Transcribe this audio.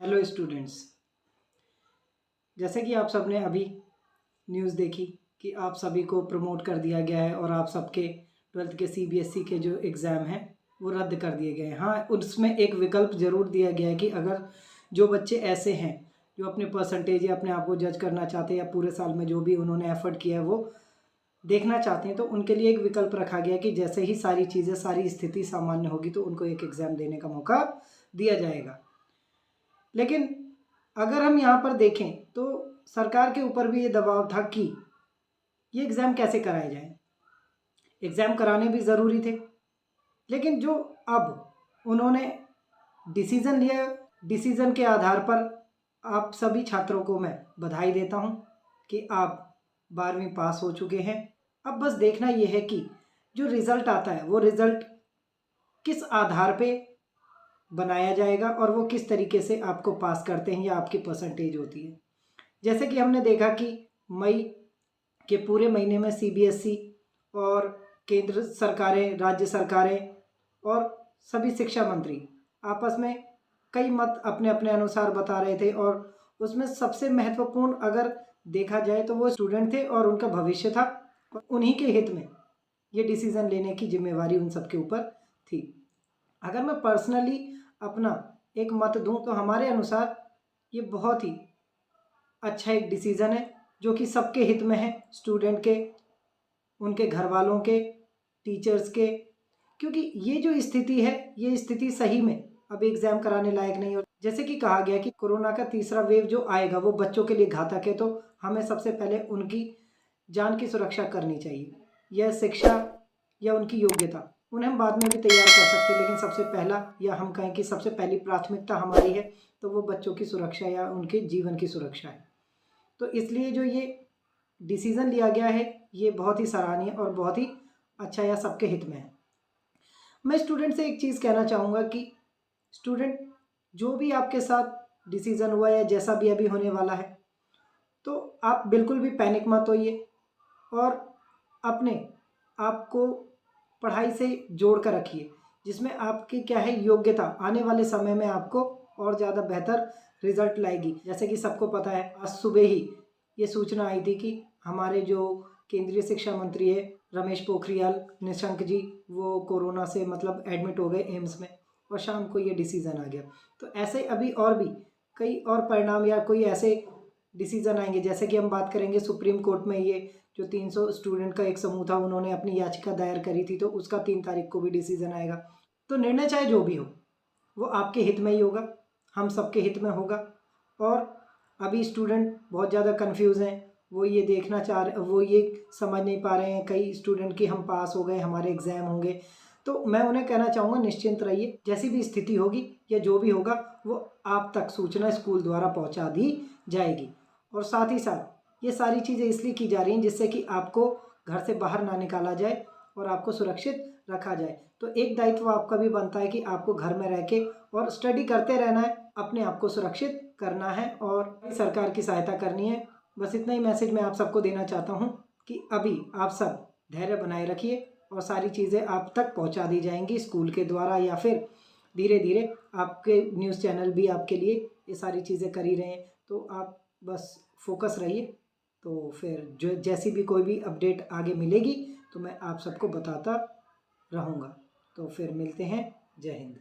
Hello students, जैसे कि आप सबने अभी न्यूज़ देखी कि आप सभी को प्रमोट कर दिया गया है और आप सबके 12th के सीबीएसई के जो एग्ज़ाम हैं वो रद्द कर दिए गए हैं। हाँ, उसमें एक विकल्प ज़रूर दिया गया है कि अगर जो बच्चे ऐसे हैं जो अपने परसेंटेज या अपने आप को जज करना चाहते हैं या पूरे साल में जो भी उन्होंने एफर्ट किया है वो देखना चाहते हैं, तो उनके लिए एक विकल्प रखा गया है कि जैसे ही सारी चीज़ें, सारी स्थिति सामान्य होगी तो उनको एक एग्ज़ाम देने का मौका दिया जाएगा। लेकिन अगर हम यहाँ पर देखें तो सरकार के ऊपर भी ये दबाव था कि ये एग्ज़ाम कैसे कराए जाएं। एग्ज़ाम कराने भी ज़रूरी थे, लेकिन जो अब उन्होंने डिसीज़न लिया, डिसीज़न के आधार पर आप सभी छात्रों को मैं बधाई देता हूँ कि आप 12वीं पास हो चुके हैं। अब बस देखना ये है कि जो रिज़ल्ट आता है वो रिज़ल्ट किस आधार पे बनाया जाएगा और वो किस तरीके से आपको पास करते हैं या आपकी परसेंटेज होती है। जैसे कि हमने देखा कि मई के पूरे महीने में सीबीएसई और केंद्र सरकारें, राज्य सरकारें और सभी शिक्षा मंत्री आपस में कई मत अपने अपने अनुसार बता रहे थे और उसमें सबसे महत्वपूर्ण अगर देखा जाए तो वो स्टूडेंट थे और उनका भविष्य था और उन्हीं के हित में ये डिसीज़न लेने की जिम्मेवारी उन सबके ऊपर थी। अगर मैं पर्सनली अपना एक मत दूं तो हमारे अनुसार ये बहुत ही अच्छा एक डिसीज़न है जो कि सबके हित में है, स्टूडेंट के, उनके घर वालों के, टीचर्स के, क्योंकि ये जो स्थिति है ये स्थिति सही में अब एग्ज़ाम कराने लायक नहीं। और जैसे कि कहा गया कि कोरोना का तीसरा वेव जो आएगा वो बच्चों के लिए घातक है, तो हमें सबसे पहले उनकी जान की सुरक्षा करनी चाहिए। यह शिक्षा या उनकी योग्यता उन्हें हम बाद में भी तैयार कर सकते हैं, लेकिन सबसे पहला या हम कहें कि सबसे पहली प्राथमिकता हमारी है तो वो बच्चों की सुरक्षा या उनके जीवन की सुरक्षा है। तो इसलिए जो ये डिसीज़न लिया गया है ये बहुत ही सराहनीय और बहुत ही अच्छा या सबके हित में है। मैं स्टूडेंट से एक चीज़ कहना चाहूँगा कि स्टूडेंट, जो भी आपके साथ डिसीज़न हुआ या जैसा भी अभी होने वाला है तो आप बिल्कुल भी पैनिक मत होइए और अपने आप को पढ़ाई से जोड़ कर रखिए, जिसमें आपकी क्या है योग्यता आने वाले समय में आपको और ज़्यादा बेहतर रिजल्ट लाएगी। जैसे कि सबको पता है, आज सुबह ही ये सूचना आई थी कि हमारे जो केंद्रीय शिक्षा मंत्री है रमेश पोखरियाल निशंक जी, वो कोरोना से मतलब एडमिट हो गए एम्स में और शाम को ये डिसीज़न आ गया। तो ऐसे अभी और भी कई और परिणाम या कोई ऐसे डिसीज़न आएंगे। जैसे कि हम बात करेंगे सुप्रीम कोर्ट में ये जो 300 स्टूडेंट का एक समूह था उन्होंने अपनी याचिका दायर करी थी, तो उसका 3 तारीख को भी डिसीज़न आएगा। तो निर्णय चाहे जो भी हो वो आपके हित में ही होगा, हम सबके हित में होगा। और अभी स्टूडेंट बहुत ज़्यादा कंफ्यूज हैं, वो ये देखना चाह रहे, वो ये समझ नहीं पा रहे हैं कई स्टूडेंट कि हम पास हो गए, हमारे एग्ज़ाम होंगे। तो मैं उन्हें कहना चाहूँगा निश्चिंत रहिए, जैसी भी स्थिति होगी या जो भी होगा वो आप तक सूचना स्कूल द्वारा पहुँचा दी जाएगी। और साथ ही साथ ये सारी चीज़ें इसलिए की जा रही हैं जिससे कि आपको घर से बाहर ना निकाला जाए और आपको सुरक्षित रखा जाए। तो एक दायित्व आपका भी बनता है कि आपको घर में रह के और स्टडी करते रहना है, अपने आप को सुरक्षित करना है और सरकार की सहायता करनी है। बस इतना ही मैसेज मैं आप सबको देना चाहता हूँ कि अभी आप सब धैर्य बनाए रखिए और सारी चीज़ें आप तक पहुँचा दी जाएंगी स्कूल के द्वारा, या फिर धीरे धीरे आपके न्यूज़ चैनल भी आपके लिए ये सारी चीज़ें कर ही रहे हैं। तो आप बस फोकस रहिए। तो फिर जो जैसी भी कोई भी अपडेट आगे मिलेगी तो मैं आप सबको बताता रहूँगा। तो फिर मिलते हैं। जय हिंद।